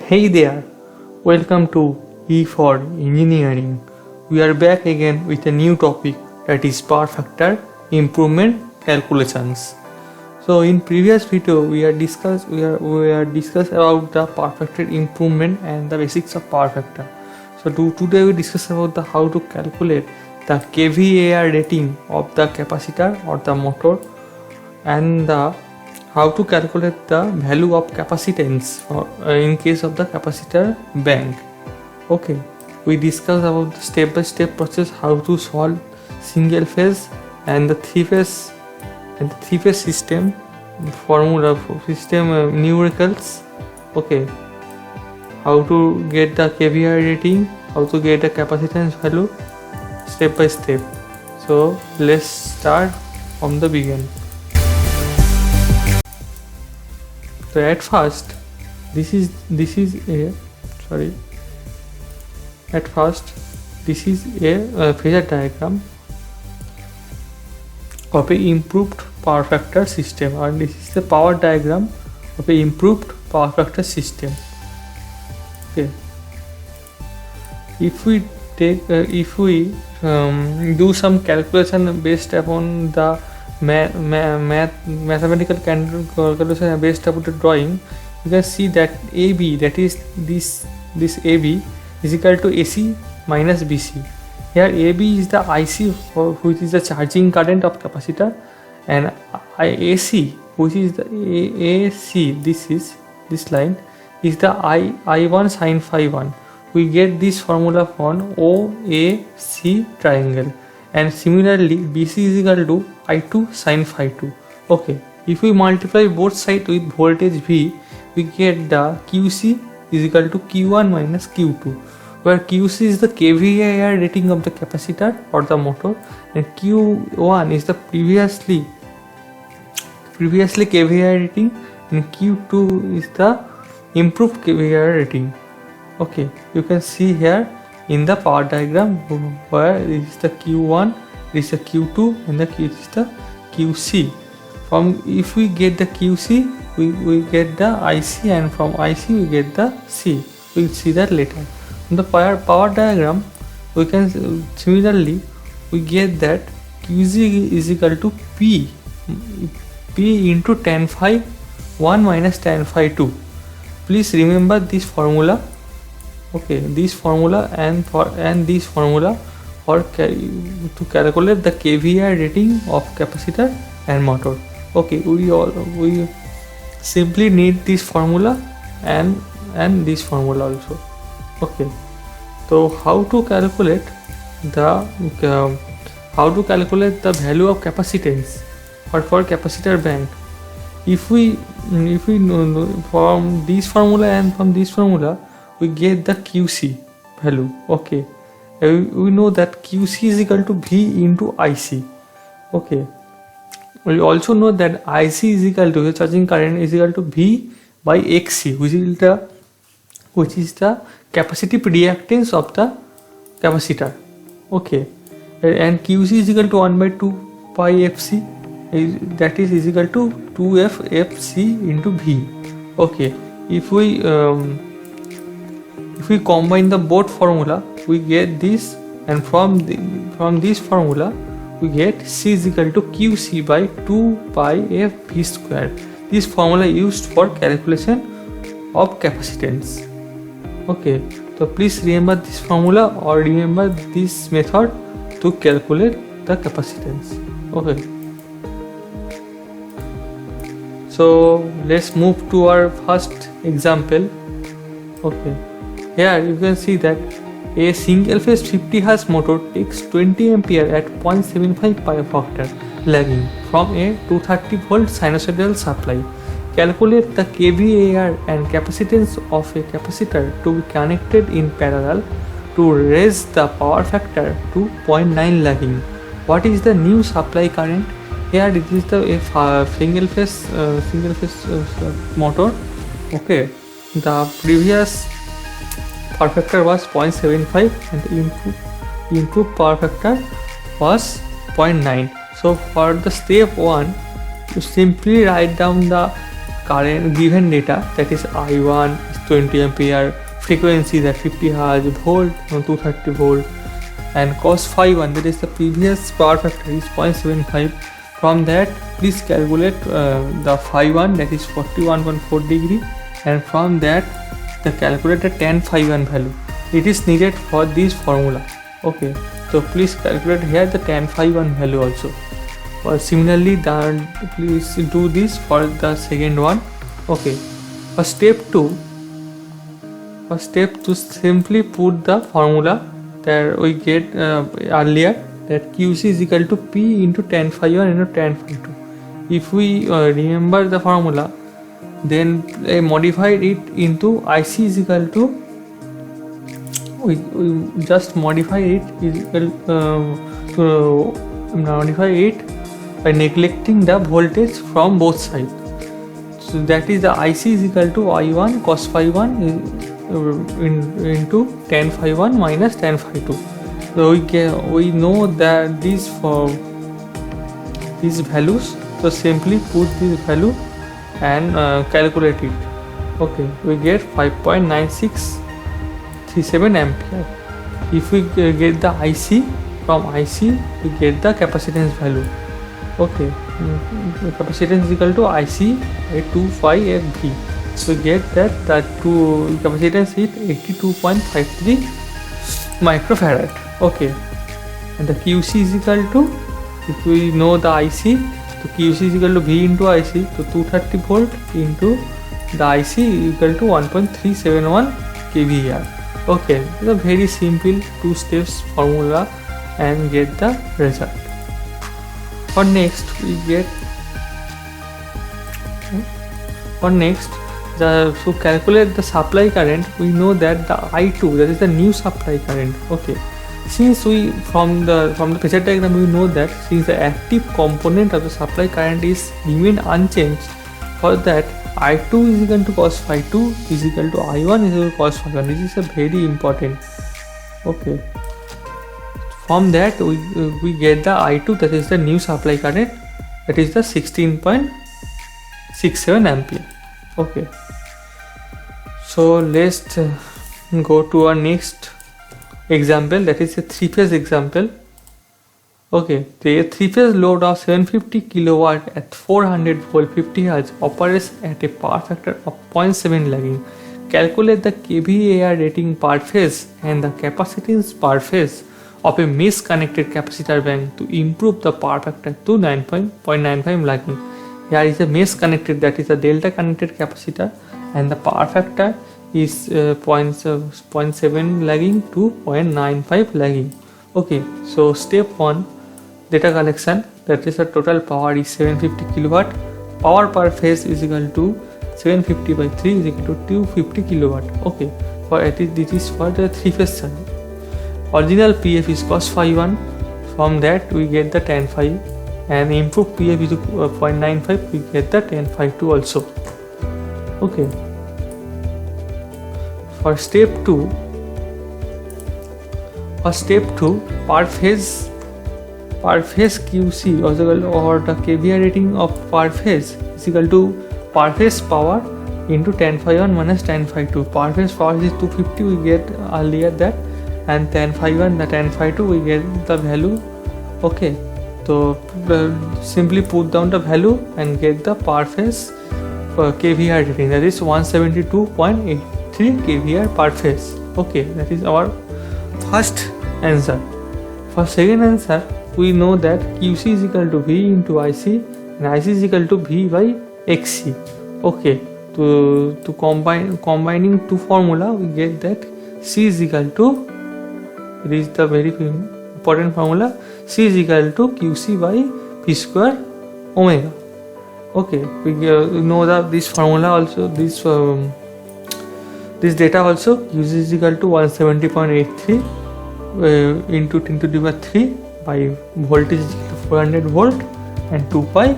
Hey there, welcome to E for Engineering. We are back again with a new topic, that is power factor improvement calculations. So in previous video we are discussed about the power factor improvement and the basics of power factor. So today we discuss about the how to calculate the kVAR rating of the capacitor or the motor, and the how to calculate the value of capacitance in case of the capacitor bank. Okay, we discussed about the step-by-step process how to solve single phase and the three phase system formula system numericals. Okay, how to get the kVAR rating, how to get the capacitance value step by step. So let's start from the beginning. So at first this is a phasor diagram of a improved power factor system, and this is the power diagram of a improved power factor system. Okay, if we do some calculation based upon the mathematical calculation based upon the drawing, you can see that AB, that is this AB is equal to AC minus BC. Here AB is the IC, which is the charging current of capacitor, and AC, which is the AC, this line is the I1 sin phi 1. We get this formula from OAC triangle, and similarly BC is equal to I2 sin phi 2. Okay, if we multiply both sides with voltage V, we get the QC is equal to Q1 minus Q2, where QC is the kVAR rating of the capacitor or the motor, and Q1 is the previously kVAR rating, and Q2 is the improved kVAR rating. Okay, you can see here in the power diagram where this is the Q1, this is the Q2, and this is the QC. If we get the QC, we get the IC, and from IC we get the C. We'll see that later. In the power diagram, we can similarly we get that QC is equal to P into tan phi 1 minus tan phi 2. Please remember this formula. Okay, this formula and this formula to calculate the kVAR rating of capacitor and motor. Okay, we simply need this formula and this formula also. Okay, so how to calculate the value of capacitance for capacitor bank? If we know from this formula and from this formula, we get the QC value. Okay, we know that QC is equal to V into IC. Okay, we also know that IC is equal to the charging current is equal to V by XC, which is the capacitive reactance of the capacitor. Okay, and QC is equal to 1 by 2 pi FC, that is equal to 2F FC into V. Okay, if we combine the both formula, we get this, and from this formula we get C is equal to QC by 2 pi F V square. This formula used for calculation of capacitance. Okay, so please remember this formula or remember this method to calculate the capacitance. Okay, so let's move to our first example. Okay, here you can see that a single phase 50 Hz motor takes 20 ampere at 0.75 pi factor lagging from a 230 volt sinusoidal supply. Calculate the kVAR and capacitance of a capacitor to be connected in parallel to raise the power factor to 0.9 lagging. What is the new supply current? Here it is the single phase motor. Okay, the previous power factor was 0.75 and the improved power factor was 0.9. So for the step 1, you simply write down the current given data, that is I1 is 20 ampere, frequency that 50 Hz, volt 230 volt, and cos phi 1, that is the previous power factor, is 0.75. From that please calculate the phi 1, that is 41.4 degree, and from that the calculated tan phi 1 value. It is needed for this formula. Okay, so please calculate here the tan phi 1 value also. Similarly, please do this for the second one. Okay, for step 2, simply put the formula that we get earlier, that QC is equal to P into tan phi 1 into tan phi 2. If we remember the formula, then I modified it into IC is equal to, we just modify it is equal to modify it by neglecting the voltage from both sides. So that is the IC is equal to I1 cos phi 1 into tan phi 1 minus tan phi 2. So we know that these values, so simply put this value and calculate it. Okay, we get 5.9637 ampere. If we get the IC, from IC we get the capacitance value. Okay, capacitance is equal to IC by 2 pi FV. So we get that capacitance is 82.53 microfarad. Okay, and the QC is equal to, if we know the IC, so QC is equal to V into IC, so 230 volt into the IC equal to 1.371 kVAr. Okay, it's a very simple 2 steps formula and get the result. For next to calculate the supply current, we know that the I2, that is the new supply current. Okay, since we from the phasor diagram we know that since the active component of the supply current is remain unchanged, for that I2 is equal to cos phi 2 is equal to I1 is equal to cos phi 1. This is a very important. Okay, from that we get the I2, that is the new supply current, that is the 16.67 ampere. Okay, so let's go to our next example, that is a 3-phase example. Okay, the 3-phase load of 750 kilowatt at 400 volt 50 Hz operates at a power factor of 0.7 lagging. Calculate the kVAr rating per phase and the capacitance per phase of a mesh connected capacitor bank to improve the power factor to 9.95 lagging. Here is a mesh connected, that is a delta connected capacitor, and the power factor is 0.7 lagging to 0.95 lagging. Okay, so step 1, data collection, that is the total power is 750 kilowatt. Power per phase is equal to 750 by 3 is equal to 250 kilowatt. Okay, for this is for the 3-phase channel. Original PF is cos phi 1. From that we get the tan phi, and improved PF is 0.95, we get the tan phi 2 also. Okay, for step 2, per phase QC or the kVAr rating of per phase is equal to per phase power into tan phi 1 minus tan phi 2. Per phase power is 250, we get earlier that, and tan phi 1, the tan phi 2, we get the value. Okay, so simply put down the value and get the per phase kVAr rating, that is 172.83 kVAr per phase. Okay, that is our first answer. For second answer, we know that QC is equal to V into IC and IC is equal to V by XC. Okay, to combining two formula, we get that C is equal to, it is the very important formula, C is equal to QC by P square omega. Okay, we know that this formula also, this data also, QC is equal to 170.83 into 10 to the power 3 by voltage is equal to 400 volt and 2 pi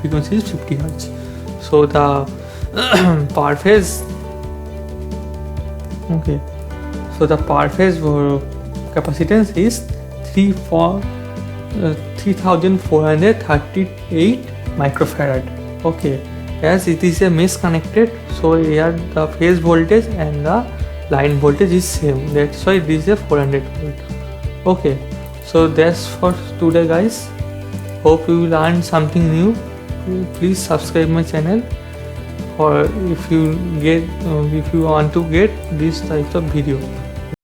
frequency is 50 Hz. So the per phase, okay, so the per phase capacitance is 3438 microfarad. Okay, as it is a mesh connected, so here the phase voltage and the line voltage is same, that's why this is a 400 volt. Okay, so that's for today guys. Hope you learned something new. Please subscribe my channel, or if you want to get this type of video.